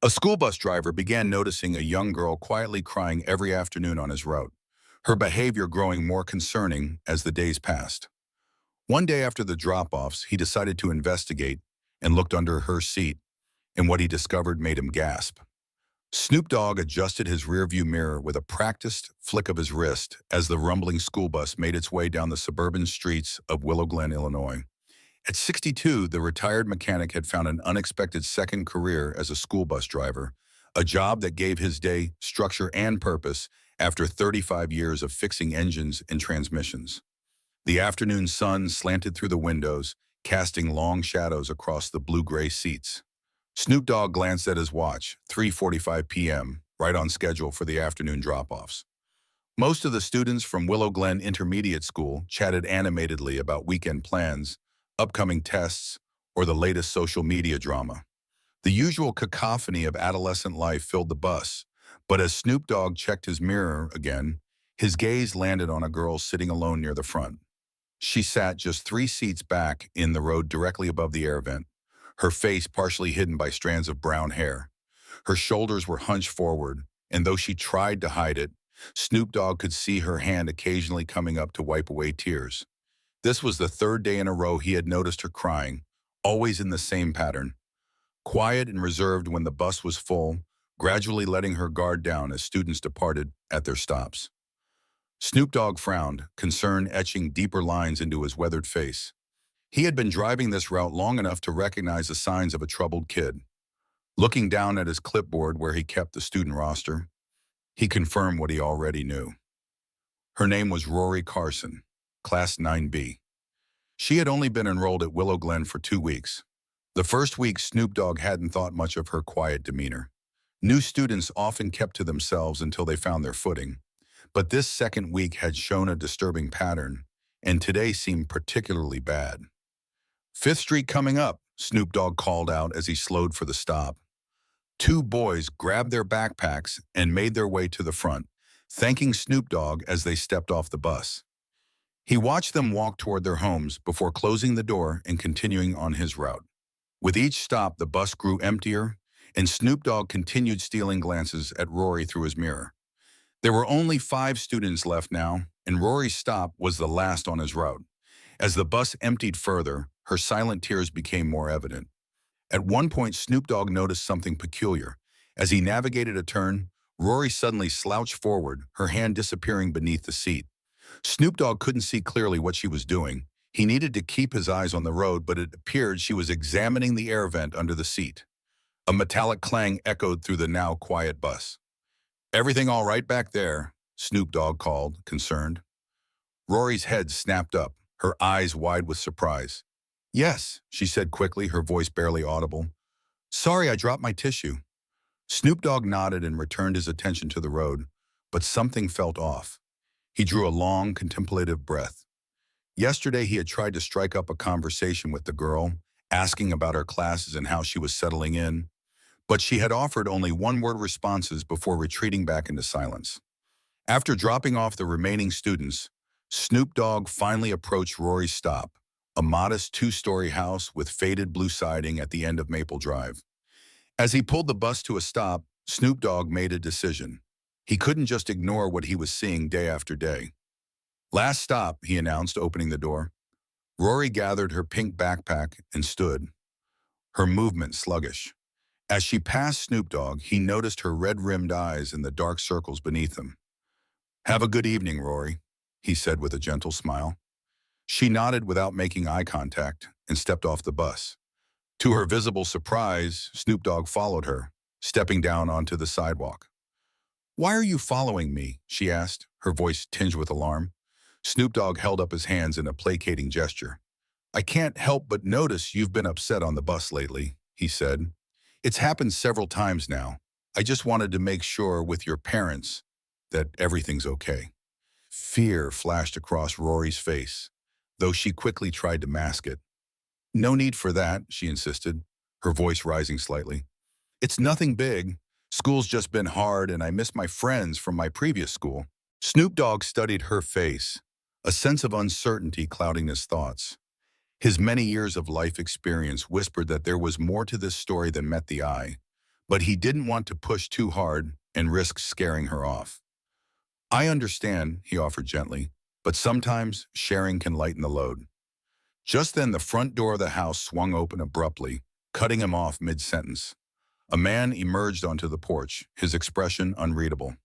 A school bus driver began noticing a young girl quietly crying every afternoon on his route, her behavior growing more concerning as the days passed. One day after the drop-offs, he decided to investigate and looked under her seat, and what he discovered made him gasp. Snoop Dogg adjusted his rearview mirror with a practiced flick of his wrist as the rumbling school bus made its way down the suburban streets of Willow Glen, Illinois. At 62, the retired mechanic had found an unexpected second career as a school bus driver, a job that gave his day structure and purpose after 35 years of fixing engines and transmissions. The afternoon sun slanted through the windows, casting long shadows across the blue-gray seats. Snoop Dogg glanced at his watch, 3:45 p.m., right on schedule for the afternoon drop-offs. Most of the students from Willow Glen Intermediate School chatted animatedly about weekend plans, upcoming tests, or the latest social media drama. The usual cacophony of adolescent life filled the bus, but as Snoop Dogg checked his mirror again, his gaze landed on a girl sitting alone near the front. She sat just 3 seats back in the road directly above the air vent, her face partially hidden by strands of brown hair. Her shoulders were hunched forward, and though she tried to hide it, Snoop Dogg could see her hand occasionally coming up to wipe away tears. This was the third day in a row he had noticed her crying, always in the same pattern. Quiet and reserved when the bus was full, gradually letting her guard down as students departed at their stops. Snoop Dogg frowned, concern etching deeper lines into his weathered face. He had been driving this route long enough to recognize the signs of a troubled kid. Looking down at his clipboard where he kept the student roster, he confirmed what he already knew. Her name was Rory Carson, Class 9B. She had only been enrolled at Willow Glen for 2 weeks. The first week, Snoop Dogg hadn't thought much of her quiet demeanor. New students often kept to themselves until they found their footing. But this second week had shown a disturbing pattern, and today seemed particularly bad. "Fifth Street coming up," Snoop Dogg called out as he slowed for the stop. 2 boys grabbed their backpacks and made their way to the front, thanking Snoop Dogg as they stepped off the bus. He watched them walk toward their homes before closing the door and continuing on his route. With each stop, the bus grew emptier, and Snoop Dogg continued stealing glances at Rory through his mirror. There were only 5 students left now, and Rory's stop was the last on his route. As the bus emptied further, her silent tears became more evident. At one point, Snoop Dogg noticed something peculiar. As he navigated a turn, Rory suddenly slouched forward, her hand disappearing beneath the seat. Snoop Dogg couldn't see clearly what she was doing. He needed to keep his eyes on the road, but it appeared she was examining the air vent under the seat. A metallic clang echoed through the now quiet bus. "Everything all right back there?" Snoop Dogg called, concerned. Rory's head snapped up, her eyes wide with surprise. "Yes," she said quickly, her voice barely audible. "Sorry, I dropped my tissue." Snoop Dogg nodded and returned his attention to the road, but something felt off. He drew a long, contemplative breath. Yesterday, he had tried to strike up a conversation with the girl, asking about her classes and how she was settling in, but she had offered only one-word responses before retreating back into silence. After dropping off the remaining students, Snoop Dogg finally approached Rory's stop, a modest 2-story house with faded blue siding at the end of Maple Drive. As he pulled the bus to a stop, Snoop Dogg made a decision. He couldn't just ignore what he was seeing day after day. "Last stop," he announced, opening the door. Rory gathered her pink backpack and stood, her movement sluggish. As she passed Snoop Dogg, he noticed her red-rimmed eyes and the dark circles beneath them. "Have a good evening, Rory," he said with a gentle smile. She nodded without making eye contact and stepped off the bus. To her visible surprise, Snoop Dogg followed her, stepping down onto the sidewalk. "Why are you following me?" she asked, her voice tinged with alarm. Snoop Dogg held up his hands in a placating gesture. "I can't help but notice you've been upset on the bus lately," he said. "It's happened several times now. I just wanted to make sure with your parents that everything's okay." Fear flashed across Rory's face, though she quickly tried to mask it. "No need for that," she insisted, her voice rising slightly. "It's nothing big. School's just been hard and I miss my friends from my previous school." Snoop Dogg studied her face, a sense of uncertainty clouding his thoughts. His many years of life experience whispered that there was more to this story than met the eye, but he didn't want to push too hard and risk scaring her off. "I understand," he offered gently, "but sometimes sharing can lighten the load." Just then, the front door of the house swung open abruptly, cutting him off mid-sentence. A man emerged onto the porch, his expression unreadable.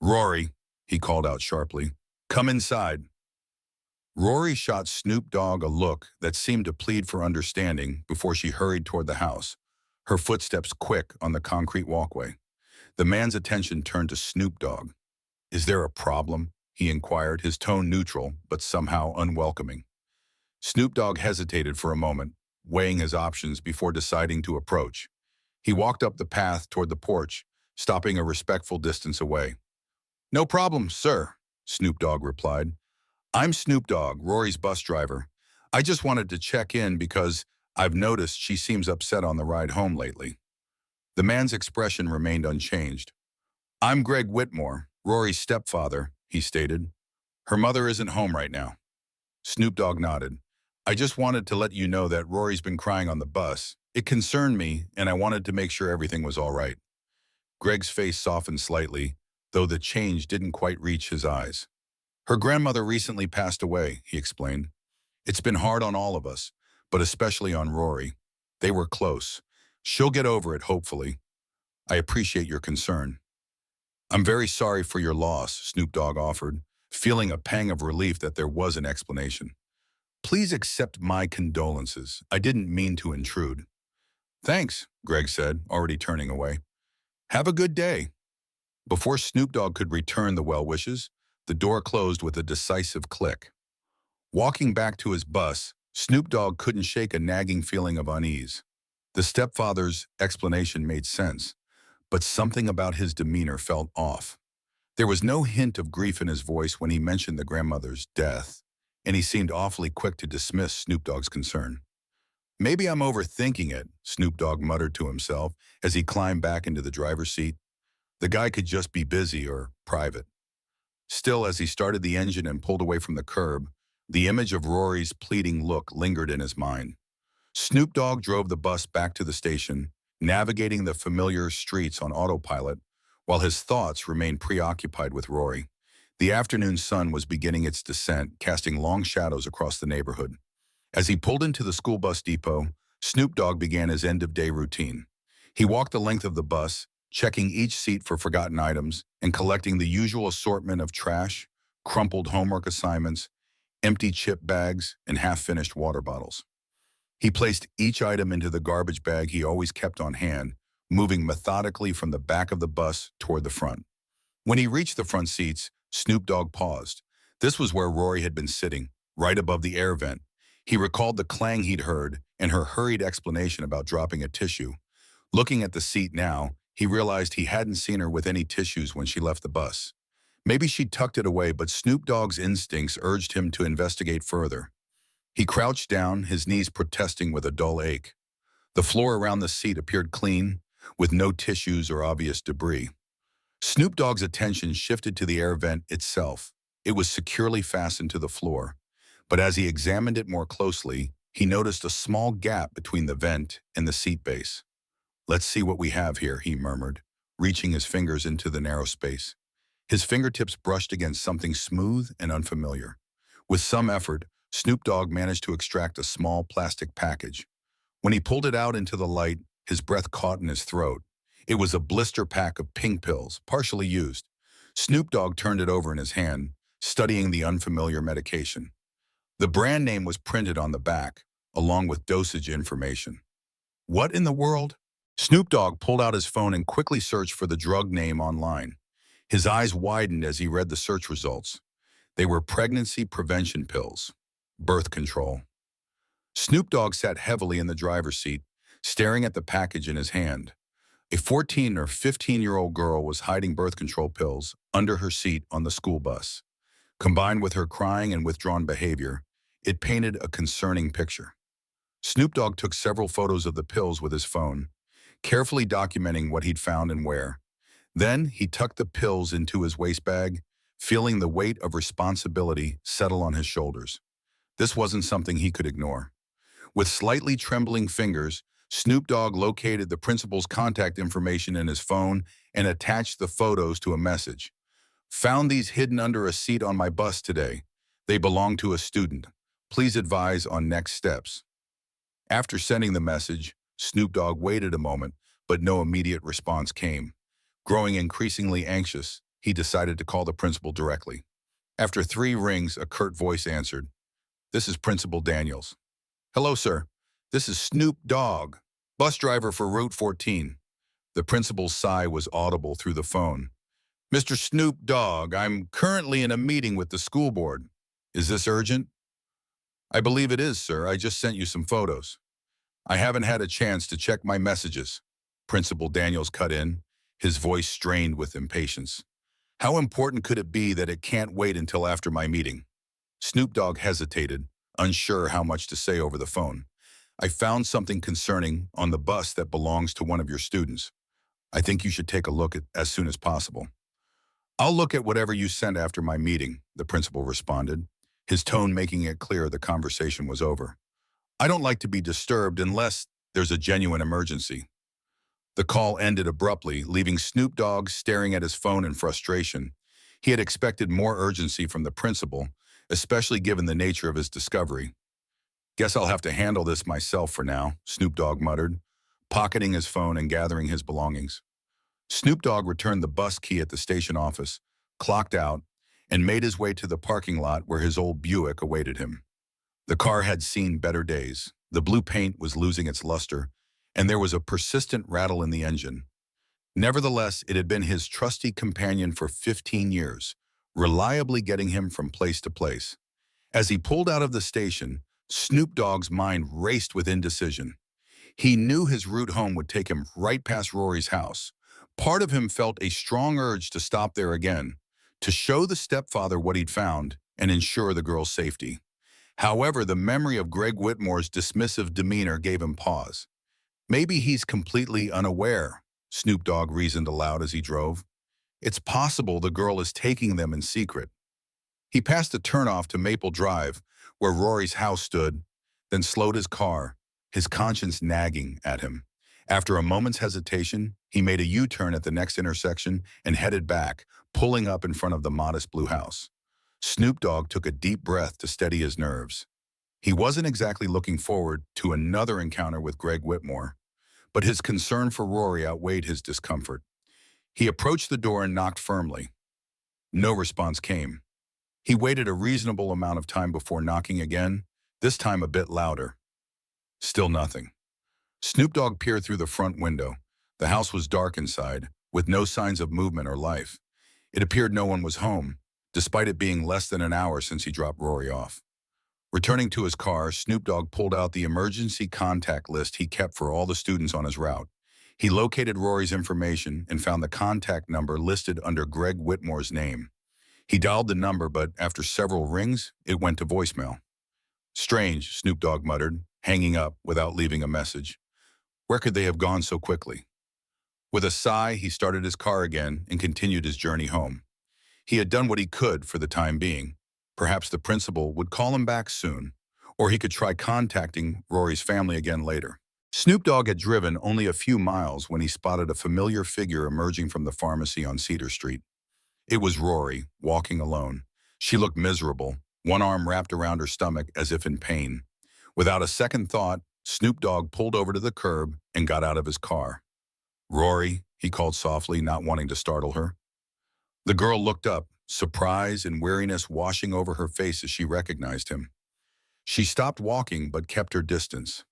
"Rory," he called out sharply, "come inside." Rory shot Snoop Dogg a look that seemed to plead for understanding before she hurried toward the house, her footsteps quick on the concrete walkway. The man's attention turned to Snoop Dogg. "Is there a problem?" he inquired, his tone neutral but somehow unwelcoming. Snoop Dogg hesitated for a moment, weighing his options before deciding to approach. He walked up the path toward the porch, stopping a respectful distance away. "No problem, sir," Snoop Dogg replied. "I'm Snoop Dogg, Rory's bus driver. I just wanted to check in because I've noticed she seems upset on the ride home lately." The man's expression remained unchanged. "I'm Greg Whitmore, Rory's stepfather," he stated. "Her mother isn't home right now." Snoop Dogg nodded. "I just wanted to let you know that Rory's been crying on the bus. It concerned me, and I wanted to make sure everything was all right." Greg's face softened slightly, though the change didn't quite reach his eyes. "Her grandmother recently passed away," he explained. "It's been hard on all of us, but especially on Rory. They were close. She'll get over it, hopefully. I appreciate your concern." "I'm very sorry for your loss," Snoop Dogg offered, feeling a pang of relief that there was an explanation. "Please accept my condolences. I didn't mean to intrude." "Thanks," Greg said, already turning away. "Have a good day." Before Snoop Dogg could return the well wishes, the door closed with a decisive click. Walking back to his bus, Snoop Dogg couldn't shake a nagging feeling of unease. The stepfather's explanation made sense, but something about his demeanor felt off. There was no hint of grief in his voice when he mentioned the grandmother's death, and he seemed awfully quick to dismiss Snoop Dogg's concern. "Maybe I'm overthinking it," Snoop Dogg muttered to himself as he climbed back into the driver's seat. The guy could just be busy or private. Still, as he started the engine and pulled away from the curb, the image of Rory's pleading look lingered in his mind. Snoop Dogg drove the bus back to the station, navigating the familiar streets on autopilot, while his thoughts remained preoccupied with Rory. The afternoon sun was beginning its descent, casting long shadows across the neighborhood. As he pulled into the school bus depot, Snoop Dogg began his end-of-day routine. He walked the length of the bus, checking each seat for forgotten items and collecting the usual assortment of trash, crumpled homework assignments, empty chip bags, and half-finished water bottles. He placed each item into the garbage bag he always kept on hand, moving methodically from the back of the bus toward the front. When he reached the front seats, Snoop Dogg paused. This was where Rory had been sitting, right above the air vent. He recalled the clang he'd heard and her hurried explanation about dropping a tissue. Looking at the seat now, he realized he hadn't seen her with any tissues when she left the bus. Maybe she'd tucked it away, but Snoop Dogg's instincts urged him to investigate further. He crouched down, his knees protesting with a dull ache. The floor around the seat appeared clean, with no tissues or obvious debris. Snoop Dogg's attention shifted to the air vent itself. It was securely fastened to the floor, but as he examined it more closely, he noticed a small gap between the vent and the seat base. "Let's see what we have here," he murmured, reaching his fingers into the narrow space. His fingertips brushed against something smooth and unfamiliar. With some effort, Snoop Dogg managed to extract a small plastic package. When he pulled it out into the light, his breath caught in his throat. It was a blister pack of pink pills, partially used. Snoop Dogg turned it over in his hand, studying the unfamiliar medication. The brand name was printed on the back, along with dosage information. What in the world? Snoop Dogg pulled out his phone and quickly searched for the drug name online. His eyes widened as he read the search results. They were pregnancy prevention pills. Birth control. Snoop Dogg sat heavily in the driver's seat, staring at the package in his hand. A 14 or 15-year-old girl was hiding birth control pills under her seat on the school bus. Combined with her crying and withdrawn behavior, it painted a concerning picture. Snoop Dogg took several photos of the pills with his phone, carefully documenting what he'd found and where. Then he tucked the pills into his waist bag, feeling the weight of responsibility settle on his shoulders. This wasn't something he could ignore. With slightly trembling fingers, Snoop Dogg located the principal's contact information in his phone and attached the photos to a message. Found these hidden under a seat on my bus today. They belong to a student. Please advise on next steps. After sending the message, Snoop Dogg waited a moment, but no immediate response came. Growing increasingly anxious, he decided to call the principal directly. After 3 rings, a curt voice answered. "This is Principal Daniels." "Hello, sir. This is Snoop Dogg, bus driver for Route 14. The principal's sigh was audible through the phone. "Mr. Snoop Dogg, I'm currently in a meeting with the school board. Is this urgent?" "I believe it is, sir. I just sent you some photos." "I haven't had a chance to check my messages." Principal Daniels cut in, his voice strained with impatience. "How important could it be that it can't wait until after my meeting?" Snoop Dogg hesitated, unsure how much to say over the phone. "I found something concerning on the bus that belongs to one of your students. I think you should take a look at as soon as possible." "I'll look at whatever you sent after my meeting," the principal responded, his tone making it clear the conversation was over. "I don't like to be disturbed unless there's a genuine emergency." The call ended abruptly, leaving Snoop Dogg staring at his phone in frustration. He had expected more urgency from the principal, especially given the nature of his discovery. "Guess I'll have to handle this myself for now," Snoop Dogg muttered, pocketing his phone and gathering his belongings. Snoop Dogg returned the bus key at the station office, clocked out, and made his way to the parking lot where his old Buick awaited him. The car had seen better days. The blue paint was losing its luster, and there was a persistent rattle in the engine. Nevertheless, it had been his trusty companion for 15 years, reliably getting him from place to place. As he pulled out of the station, Snoop Dogg's mind raced with indecision. He knew his route home would take him right past Rory's house. Part of him felt a strong urge to stop there again, to show the stepfather what he'd found and ensure the girl's safety. However, the memory of Greg Whitmore's dismissive demeanor gave him pause. "Maybe he's completely unaware," Snoop Dogg reasoned aloud as he drove. "It's possible the girl is taking them in secret." He passed a turnoff to Maple Drive, where Rory's house stood, then slowed his car, his conscience nagging at him. After a moment's hesitation, he made a U-turn at the next intersection and headed back, pulling up in front of the modest blue house. Snoop Dogg took a deep breath to steady his nerves. He wasn't exactly looking forward to another encounter with Greg Whitmore, but his concern for Rory outweighed his discomfort. He approached the door and knocked firmly. No response came. He waited a reasonable amount of time before knocking again, this time a bit louder. Still nothing. Snoop Dogg peered through the front window. The house was dark inside, with no signs of movement or life. It appeared no one was home, despite it being less than an hour since he dropped Rory off. Returning to his car, Snoop Dogg pulled out the emergency contact list he kept for all the students on his route. He located Rory's information and found the contact number listed under Greg Whitmore's name. He dialed the number, but after several rings, it went to voicemail. "Strange," Snoop Dogg muttered, hanging up without leaving a message. Where could they have gone so quickly? With a sigh, he started his car again and continued his journey home. He had done what he could for the time being. Perhaps the principal would call him back soon, or he could try contacting Rory's family again later. Snoop Dogg had driven only a few miles when he spotted a familiar figure emerging from the pharmacy on Cedar Street. It was Rory, walking alone. She looked miserable, one arm wrapped around her stomach as if in pain. Without a second thought, Snoop Dogg pulled over to the curb and got out of his car. "Rory," he called softly, not wanting to startle her. The girl looked up, surprise and weariness washing over her face as she recognized him. She stopped walking but kept her distance.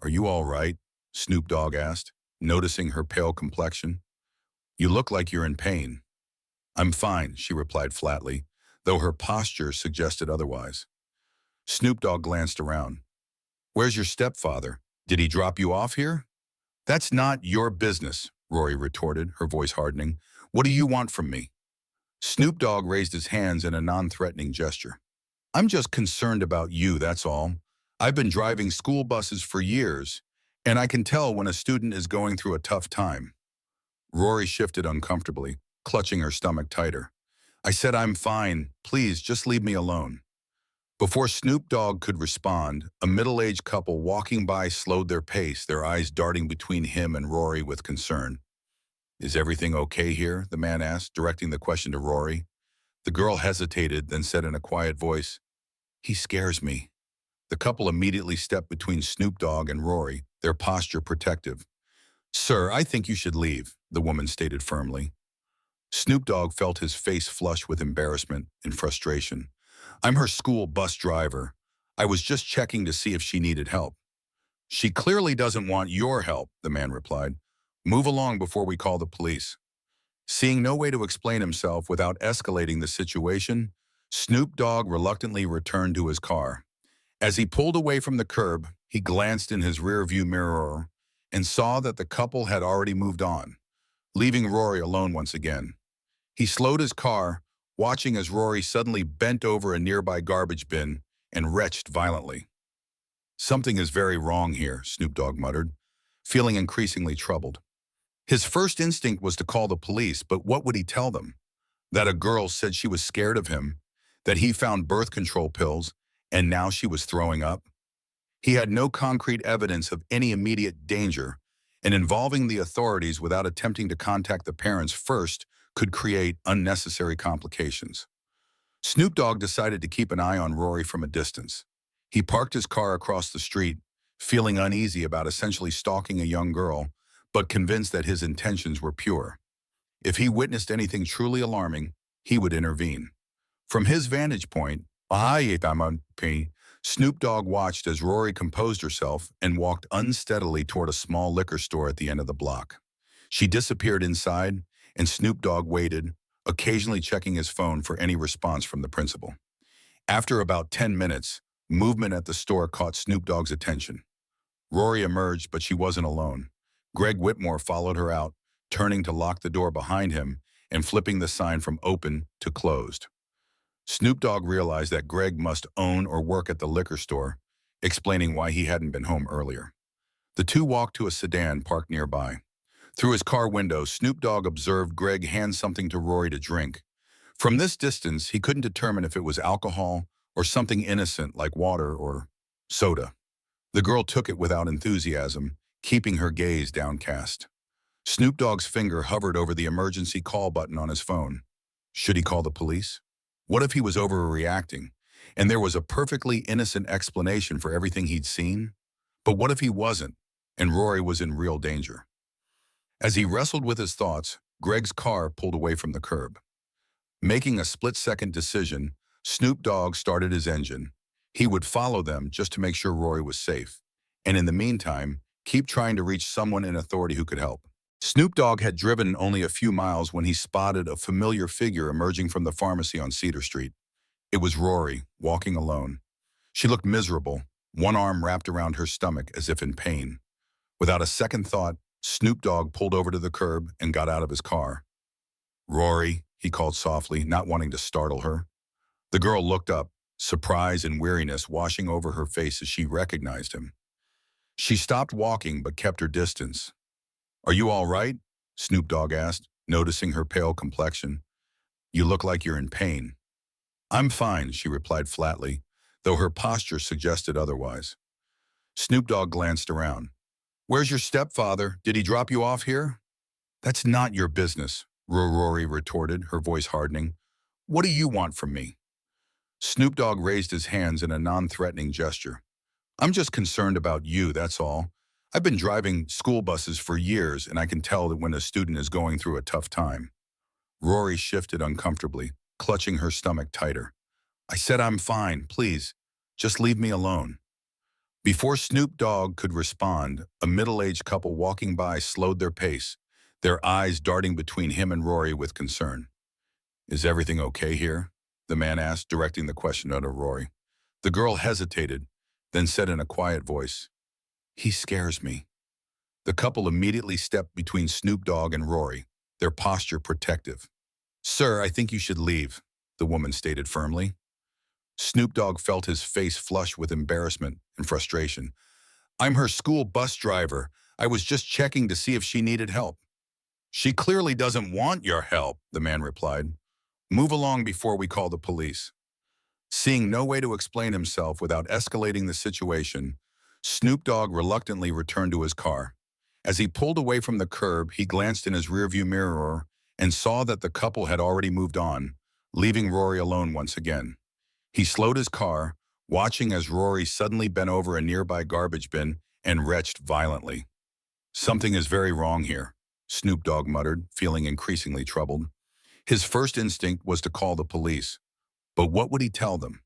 "Are you all right?" Snoop Dogg asked, noticing her pale complexion. "You look like you're in pain." "I'm fine," she replied flatly, though her posture suggested otherwise. Snoop Dogg glanced around. "Where's your stepfather? Did he drop you off here?" "That's not your business," Rory retorted, her voice hardening. "What do you want from me?" Snoop Dogg raised his hands in a non-threatening gesture. "I'm just concerned about you, that's all. I've been driving school buses for years, and I can tell when a student is going through a tough time." Rory shifted uncomfortably, clutching her stomach tighter. "I said I'm fine. Please, just leave me alone." Before Snoop Dogg could respond, a middle-aged couple walking by slowed their pace, their eyes darting between him and Rory with concern. Is everything okay here? The man asked, directing the question to Rory. The girl hesitated, then said in a quiet voice, "He scares me." The couple immediately stepped between Snoop Dogg and Rory, their posture protective. "Sir, I think you should leave," the woman stated firmly. Snoop Dogg felt his face flush with embarrassment and frustration. "I'm her school bus driver. I was just checking to see if she needed help." "She clearly doesn't want your help," the man replied. "Move along before we call the police." Seeing no way to explain himself without escalating the situation, Snoop Dogg reluctantly returned to his car. As he pulled away from the curb, he glanced in his rearview mirror and saw that the couple had already moved on, leaving Rory alone once again. He slowed his car, watching as Rory suddenly bent over a nearby garbage bin and retched violently. "Something is very wrong here," Snoop Dogg muttered, feeling increasingly troubled. His first instinct was to call the police, but what would he tell them? That a girl said she was scared of him, that he found birth control pills, and now she was throwing up? He had no concrete evidence of any immediate danger, and involving the authorities without attempting to contact the parents first could create unnecessary complications. Snoop Dogg decided to keep an eye on Rory from a distance. He parked his car across the street, feeling uneasy about essentially stalking a young girl, but convinced that his intentions were pure. If he witnessed anything truly alarming, he would intervene. From his vantage point, Snoop Dogg watched as Rory composed herself and walked unsteadily toward a small liquor store at the end of the block. She disappeared inside, and Snoop Dogg waited, occasionally checking his phone for any response from the principal. After about 10 minutes, movement at the store caught Snoop Dogg's attention. Rory emerged, but she wasn't alone. Greg Whitmore followed her out, turning to lock the door behind him and flipping the sign from open to closed. Snoop Dogg realized that Greg must own or work at the liquor store, explaining why he hadn't been home earlier. The two walked to a sedan parked nearby. Through his car window, Snoop Dogg observed Greg hand something to Rory to drink. From this distance, he couldn't determine if it was alcohol or something innocent like water or soda. The girl took it without enthusiasm, keeping her gaze downcast. Snoop Dogg's finger hovered over the emergency call button on his phone. Should he call the police? What if he was overreacting, and there was a perfectly innocent explanation for everything he'd seen? But what if he wasn't, and Rory was in real danger? As he wrestled with his thoughts, Greg's car pulled away from the curb. Making a split-second decision, Snoop Dogg started his engine. He would follow them just to make sure Rory was safe, and in the meantime, keep trying to reach someone in authority who could help. Snoop Dogg had driven only a few miles when he spotted a familiar figure emerging from the pharmacy on Cedar Street. It was Rory, walking alone. She looked miserable, one arm wrapped around her stomach as if in pain. Without a second thought, Snoop Dogg pulled over to the curb and got out of his car. "Rory," he called softly, not wanting to startle her. The girl looked up, surprise and weariness washing over her face as she recognized him. She stopped walking but kept her distance. "Are you all right?" Snoop Dogg asked, noticing her pale complexion. "You look like you're in pain." "I'm fine," she replied flatly, though her posture suggested otherwise. Snoop Dogg glanced around. "Where's your stepfather? Did he drop you off here?" "That's not your business," Rory retorted, her voice hardening. "What do you want from me?" Snoop Dogg raised his hands in a non-threatening gesture. "I'm just concerned about you, that's all. I've been driving school buses for years, and I can tell that when a student is going through a tough time." Rory shifted uncomfortably, clutching her stomach tighter. "I said I'm fine, please. Just leave me alone." Before Snoop Dogg could respond, a middle-aged couple walking by slowed their pace, their eyes darting between him and Rory with concern. "Is everything okay here?" the man asked, directing the question at Rory. The girl hesitated, then said in a quiet voice, "He scares me." The couple immediately stepped between Snoop Dogg and Rory, their posture protective. "Sir, I think you should leave," the woman stated firmly. Snoop Dogg felt his face flush with embarrassment and frustration. "I'm her school bus driver. I was just checking to see if she needed help." "She clearly doesn't want your help," the man replied. "Move along before we call the police." Seeing no way to explain himself without escalating the situation, Snoop Dogg reluctantly returned to his car. As he pulled away from the curb, he glanced in his rearview mirror and saw that the couple had already moved on, leaving Rory alone once again. He slowed his car, watching as Rory suddenly bent over a nearby garbage bin and retched violently. "Something is very wrong here," Snoop Dogg muttered, feeling increasingly troubled. His first instinct was to call the police. But what would he tell them?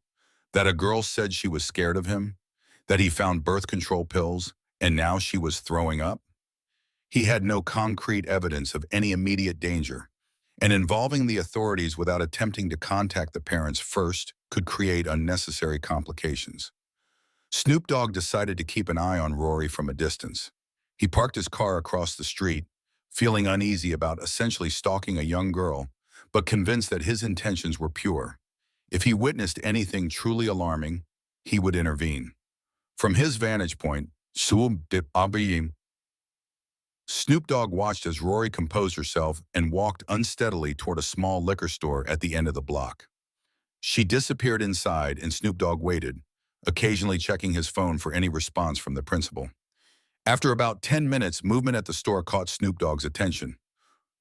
That a girl said she was scared of him? That he found birth control pills and now she was throwing up? He had no concrete evidence of any immediate danger, and involving the authorities without attempting to contact the parents first could create unnecessary complications. Snoop Dogg decided to keep an eye on Rory from a distance. He parked his car across the street, feeling uneasy about essentially stalking a young girl, but convinced that his intentions were pure. If he witnessed anything truly alarming, he would intervene. From his vantage point, Snoop Dogg watched as Rory composed herself and walked unsteadily toward a small liquor store at the end of the block. She disappeared inside and Snoop Dogg waited, occasionally checking his phone for any response from the principal. After about 10 minutes, movement at the store caught Snoop Dogg's attention.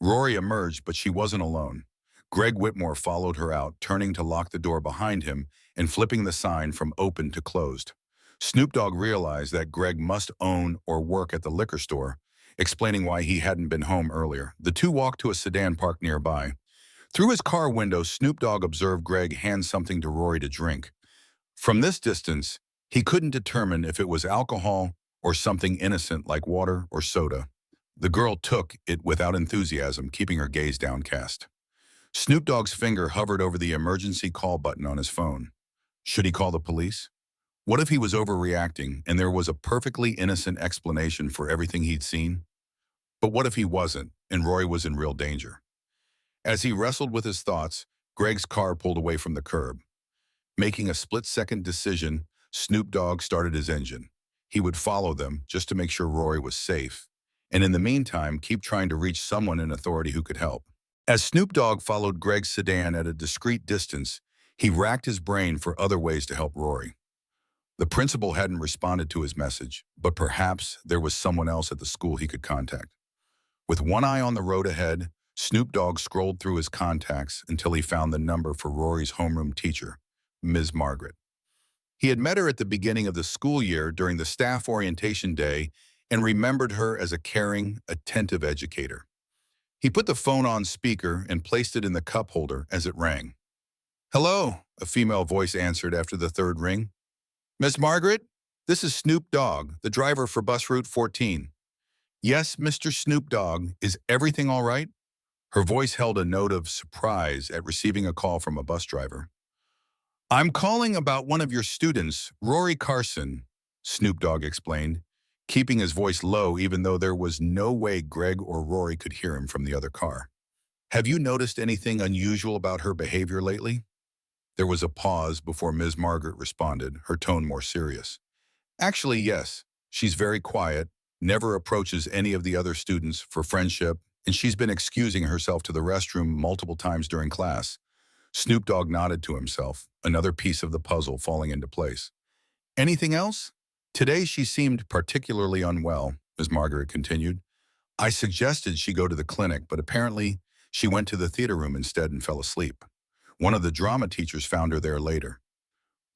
Rory emerged, but she wasn't alone. Greg Whitmore followed her out, turning to lock the door behind him and flipping the sign from open to closed. Snoop Dogg realized that Greg must own or work at the liquor store, explaining why he hadn't been home earlier. The two walked to a sedan parked nearby. Through his car window, Snoop Dogg observed Greg hand something to Rory to drink. From this distance, he couldn't determine if it was alcohol or something innocent like water or soda. The girl took it without enthusiasm, keeping her gaze downcast. Snoop Dogg's finger hovered over the emergency call button on his phone. Should he call the police? What if he was overreacting and there was a perfectly innocent explanation for everything he'd seen? But what if he wasn't and Rory was in real danger? As he wrestled with his thoughts, Greg's car pulled away from the curb. Making a split-second decision, Snoop Dogg started his engine. He would follow them just to make sure Rory was safe, and in the meantime, keep trying to reach someone in authority who could help. As Snoop Dogg followed Greg's sedan at a discreet distance, he racked his brain for other ways to help Rory. The principal hadn't responded to his message, but perhaps there was someone else at the school he could contact. With one eye on the road ahead, Snoop Dogg scrolled through his contacts until he found the number for Rory's homeroom teacher, Ms. Margaret. He had met her at the beginning of the school year during the staff orientation day and remembered her as a caring, attentive educator. He put the phone on speaker and placed it in the cup holder as it rang. "Hello," a female voice answered after the third ring. "Miss Margaret, this is Snoop Dogg, the driver for bus route 14. "Yes, Mr. Snoop Dogg, is everything all right?" Her voice held a note of surprise at receiving a call from a bus driver. "I'm calling about one of your students, Rory Carson," Snoop Dogg explained, keeping his voice low even though there was no way Greg or Rory could hear him from the other car. "Have you noticed anything unusual about her behavior lately?" There was a pause before Ms. Margaret responded, her tone more serious. "Actually, yes. She's very quiet, never approaches any of the other students for friendship, and she's been excusing herself to the restroom multiple times during class." Snoop Dogg nodded to himself, another piece of the puzzle falling into place. "Anything else?" "Today she seemed particularly unwell," Ms. Margaret continued. "I suggested she go to the clinic, but apparently she went to the theater room instead and fell asleep. One of the drama teachers found her there later."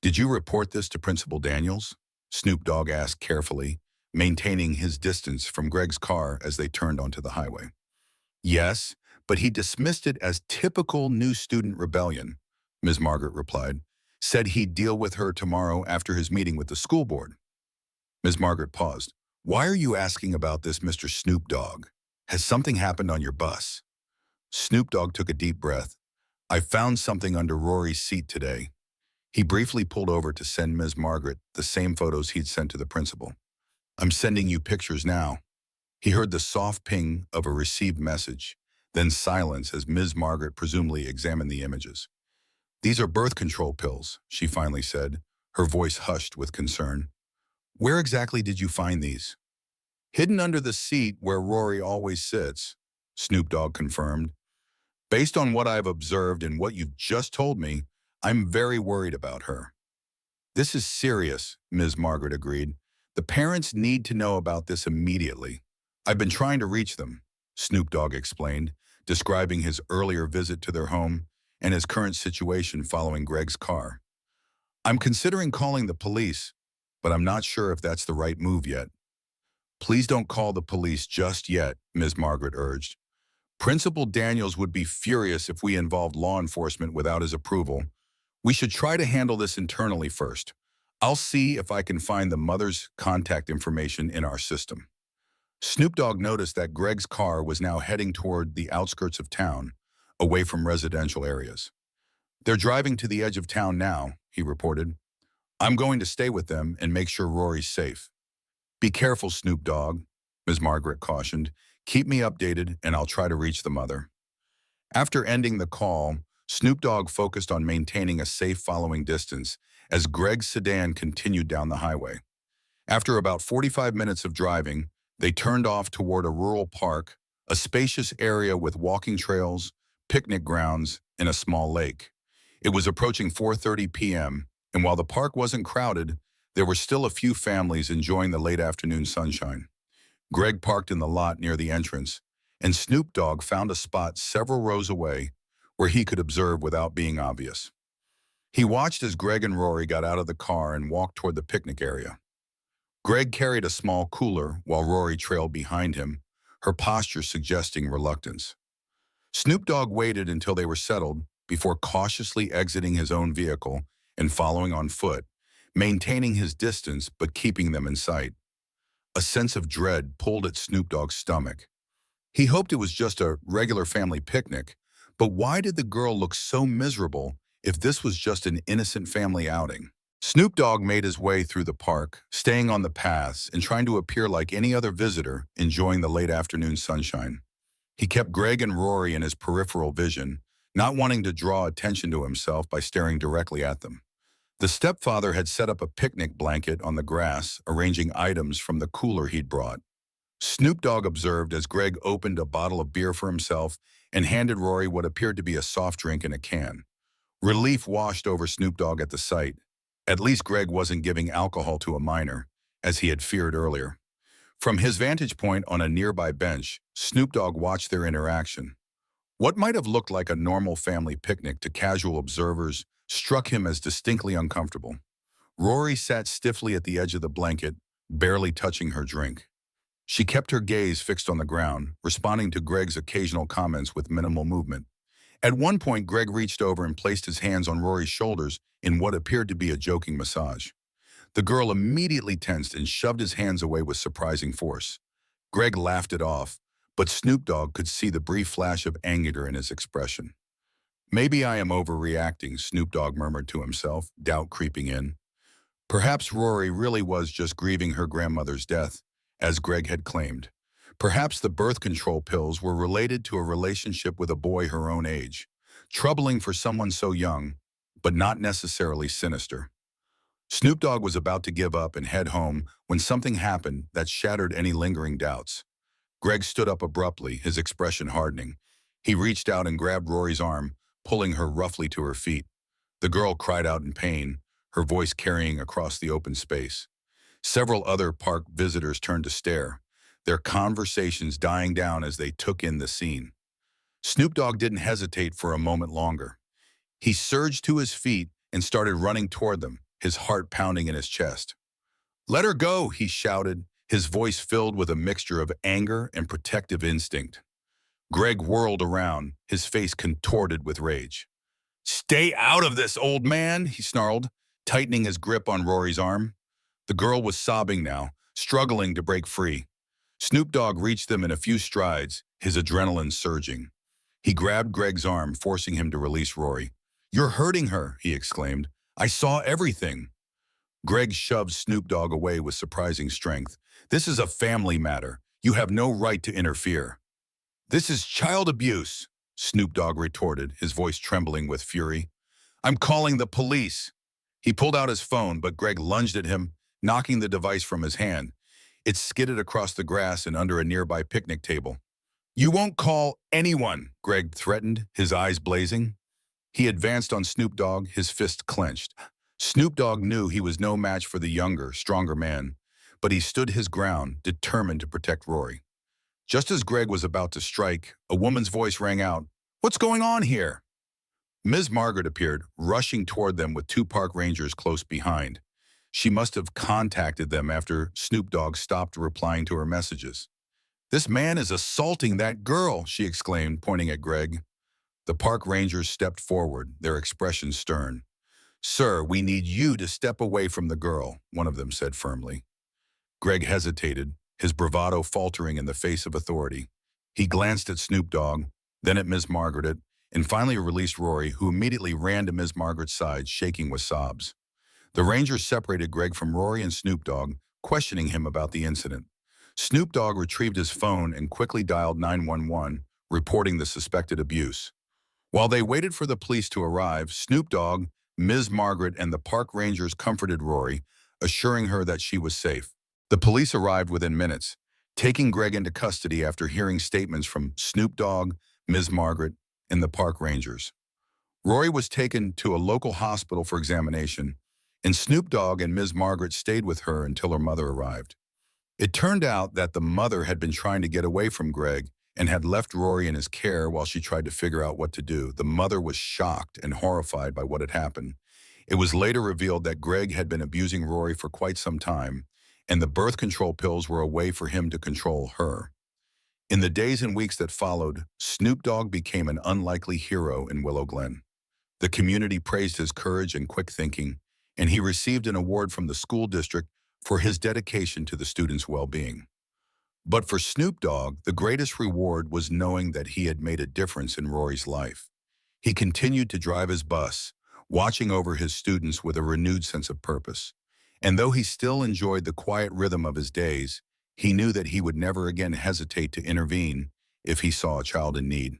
"Did you report this to Principal Daniels?" Snoop Dogg asked carefully, maintaining his distance from Greg's car as they turned onto the highway. "Yes, but he dismissed it as typical new student rebellion," Ms. Margaret replied. "Said he'd deal with her tomorrow after his meeting with the school board." Ms. Margaret paused. "Why are you asking about this, Mr. Snoop Dogg? Has something happened on your bus?" Snoop Dogg took a deep breath. "I found something under Rory's seat today." He briefly pulled over to send Ms. Margaret the same photos he'd sent to the principal. "I'm sending you pictures now." He heard the soft ping of a received message, then silence as Ms. Margaret presumably examined the images. "These are birth control pills," she finally said, her voice hushed with concern. "Where exactly did you find these?" "Hidden under the seat where Rory always sits," Snoop Dogg confirmed. "Based on what I've observed and what you've just told me, I'm very worried about her. This is serious, Ms. Margaret agreed. The parents need to know about this immediately. I've been trying to reach them, Snoop Dogg explained, describing his earlier visit to their home and his current situation following Greg's car. I'm considering calling the police, but I'm not sure if that's the right move yet. Please don't call the police just yet, Ms. Margaret urged. Principal Daniels would be furious if we involved law enforcement without his approval. We should try to handle this internally first. I'll see if I can find the mother's contact information in our system. Snoop Dogg noticed that Greg's car was now heading toward the outskirts of town, away from residential areas. They're driving to the edge of town now, he reported. I'm going to stay with them and make sure Rory's safe. Be careful, Snoop Dogg, Ms. Margaret cautioned. Keep me updated and I'll try to reach the mother. After ending the call, Snoop Dogg focused on maintaining a safe following distance as Greg's sedan continued down the highway. After about 45 minutes of driving, they turned off toward a rural park, a spacious area with walking trails, picnic grounds, and a small lake. It was approaching 4:30 p.m., and while the park wasn't crowded, there were still a few families enjoying the late afternoon sunshine. Greg parked in the lot near the entrance, and Snoop Dogg found a spot several rows away where he could observe without being obvious. He watched as Greg and Rory got out of the car and walked toward the picnic area. Greg carried a small cooler while Rory trailed behind him, her posture suggesting reluctance. Snoop Dogg waited until they were settled before cautiously exiting his own vehicle and following on foot, maintaining his distance but keeping them in sight. A sense of dread pulled at Snoop Dogg's stomach. He hoped it was just a regular family picnic, but why did the girl look so miserable if this was just an innocent family outing? Snoop Dogg made his way through the park, staying on the paths and trying to appear like any other visitor enjoying the late afternoon sunshine. He kept Greg and Rory in his peripheral vision, not wanting to draw attention to himself by staring directly at them. The stepfather had set up a picnic blanket on the grass, arranging items from the cooler he'd brought. Snoop Dogg observed as Greg opened a bottle of beer for himself and handed Rory what appeared to be a soft drink in a can. Relief washed over Snoop Dogg at the sight. At least Greg wasn't giving alcohol to a minor, as he had feared earlier. From his vantage point on a nearby bench, Snoop Dogg watched their interaction. What might have looked like a normal family picnic to casual observers struck him as distinctly uncomfortable. Rory sat stiffly at the edge of the blanket, barely touching her drink. She kept her gaze fixed on the ground, responding to Greg's occasional comments with minimal movement. At one point, Greg reached over and placed his hands on Rory's shoulders in what appeared to be a joking massage. The girl immediately tensed and shoved his hands away with surprising force. Greg laughed it off, but Snoop Dogg could see the brief flash of anger in his expression. Maybe I am overreacting, Snoop Dogg murmured to himself, doubt creeping in. Perhaps Rory really was just grieving her grandmother's death, as Greg had claimed. Perhaps the birth control pills were related to a relationship with a boy her own age. Troubling for someone so young, but not necessarily sinister. Snoop Dogg was about to give up and head home when something happened that shattered any lingering doubts. Greg stood up abruptly, his expression hardening. He reached out and grabbed Rory's arm, pulling her roughly to her feet. The girl cried out in pain, her voice carrying across the open space. Several other park visitors turned to stare, their conversations dying down as they took in the scene. Snoop Dogg didn't hesitate for a moment longer. He surged to his feet and started running toward them, his heart pounding in his chest. "Let her go," he shouted, his voice filled with a mixture of anger and protective instinct. Greg whirled around, his face contorted with rage. "Stay out of this, old man," he snarled, tightening his grip on Rory's arm. The girl was sobbing now, struggling to break free. Snoop Dogg reached them in a few strides, his adrenaline surging. He grabbed Greg's arm, forcing him to release Rory. "You're hurting her," he exclaimed. "I saw everything." Greg shoved Snoop Dogg away with surprising strength. "This is a family matter. You have no right to interfere." "This is child abuse," Snoop Dogg retorted, his voice trembling with fury. "I'm calling the police." He pulled out his phone, but Greg lunged at him, knocking the device from his hand. It skidded across the grass and under a nearby picnic table. "You won't call anyone," Greg threatened, his eyes blazing. He advanced on Snoop Dogg, his fist clenched. Snoop Dogg knew he was no match for the younger, stronger man, but he stood his ground, determined to protect Rory. Just as Greg was about to strike, a woman's voice rang out, "What's going on here?" Ms. Margaret appeared, rushing toward them with two park rangers close behind. She must have contacted them after Snoop Dogg stopped replying to her messages. "This man is assaulting that girl," she exclaimed, pointing at Greg. The park rangers stepped forward, their expressions stern. "Sir, we need you to step away from the girl," one of them said firmly. Greg hesitated, his bravado faltering in the face of authority. He glanced at Snoop Dogg, then at Ms. Margaret, and finally released Rory, who immediately ran to Ms. Margaret's side, shaking with sobs. The rangers separated Greg from Rory and Snoop Dogg, questioning him about the incident. Snoop Dogg retrieved his phone and quickly dialed 911, reporting the suspected abuse. While they waited for the police to arrive, Snoop Dogg, Ms. Margaret, and the park rangers comforted Rory, assuring her that she was safe. The police arrived within minutes, taking Greg into custody after hearing statements from Snoop Dogg, Ms. Margaret, and the park rangers. Rory was taken to a local hospital for examination, and Snoop Dogg and Ms. Margaret stayed with her until her mother arrived. It turned out that the mother had been trying to get away from Greg and had left Rory in his care while she tried to figure out what to do. The mother was shocked and horrified by what had happened. It was later revealed that Greg had been abusing Rory for quite some time, and the birth control pills were a way for him to control her. In the days and weeks that followed, Snoop Dogg became an unlikely hero in Willow Glen. The community praised his courage and quick thinking, and he received an award from the school district for his dedication to the students' well-being. But for Snoop Dogg, the greatest reward was knowing that he had made a difference in Rory's life. He continued to drive his bus, watching over his students with a renewed sense of purpose. And though he still enjoyed the quiet rhythm of his days, he knew that he would never again hesitate to intervene if he saw a child in need.